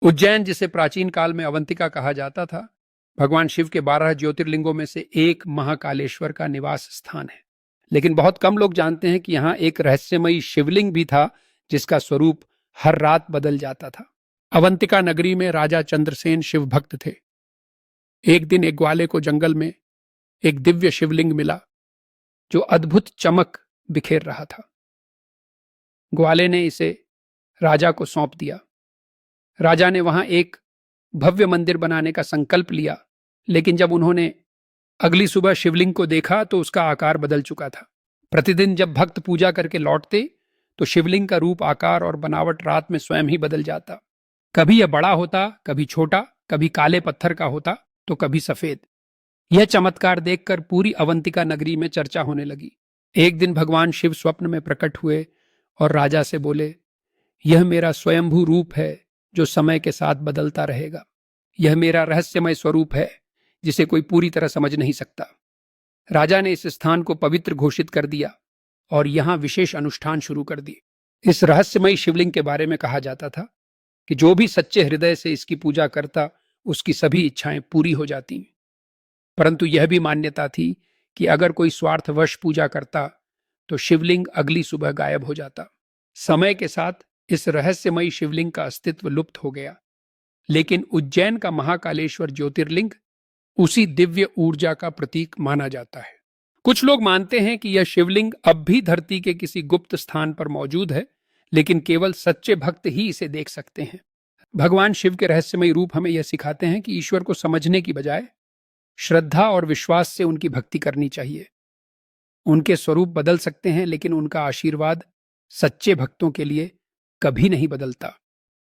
उज्जैन, जिसे प्राचीन काल में अवंतिका कहा जाता था, भगवान शिव के 12 ज्योतिर्लिंगों में से एक महाकालेश्वर का निवास स्थान है। लेकिन बहुत कम लोग जानते हैं कि यहां एक रहस्यमयी शिवलिंग भी था जिसका स्वरूप हर रात बदल जाता था। अवंतिका नगरी में राजा चंद्रसेन शिव भक्त थे। एक दिन एक ग्वाले को जंगल में एक दिव्य शिवलिंग मिला जो अद्भुत चमक बिखेर रहा था। ग्वाले ने इसे राजा को सौंप दिया। राजा ने वहां एक भव्य मंदिर बनाने का संकल्प लिया, लेकिन जब उन्होंने अगली सुबह शिवलिंग को देखा तो उसका आकार बदल चुका था। प्रतिदिन जब भक्त पूजा करके लौटते तो शिवलिंग का रूप, आकार और बनावट रात में स्वयं ही बदल जाता। कभी यह बड़ा होता, कभी छोटा, कभी काले पत्थर का होता तो कभी सफेद। यह चमत्कार देखकर पूरी अवंतिका नगरी में चर्चा होने लगी। एक दिन भगवान शिव स्वप्न में प्रकट हुए और राजा से बोले, यह मेरा स्वयंभू रूप है जो समय के साथ बदलता रहेगा। यह मेरा रहस्यमय स्वरूप है जिसे कोई पूरी तरह समझ नहीं सकता। राजा ने इस स्थान को पवित्र घोषित कर दिया और यहां विशेष अनुष्ठान शुरू कर दिए। इस रहस्यमयी शिवलिंग के बारे में कहा जाता था कि जो भी सच्चे हृदय से इसकी पूजा करता उसकी सभी इच्छाएं पूरी हो जाती। परंतु यह भी मान्यता थी कि अगर कोई स्वार्थवश पूजा करता तो शिवलिंग अगली सुबह गायब हो जाता। समय के साथ इस रहस्यमयी शिवलिंग का अस्तित्व लुप्त हो गया, लेकिन उज्जैन का महाकालेश्वर ज्योतिर्लिंग उसी दिव्य ऊर्जा का प्रतीक माना जाता है। कुछ लोग मानते हैं कि यह शिवलिंग अब भी धरती के किसी गुप्त स्थान पर मौजूद है, लेकिन केवल सच्चे भक्त ही इसे देख सकते हैं। भगवान शिव के रहस्यमयी रूप हमें यह सिखाते हैं कि ईश्वर को समझने की बजाय श्रद्धा और विश्वास से उनकी भक्ति करनी चाहिए। उनके स्वरूप बदल सकते हैं, लेकिन उनका आशीर्वाद सच्चे भक्तों के लिए कभी नहीं बदलता।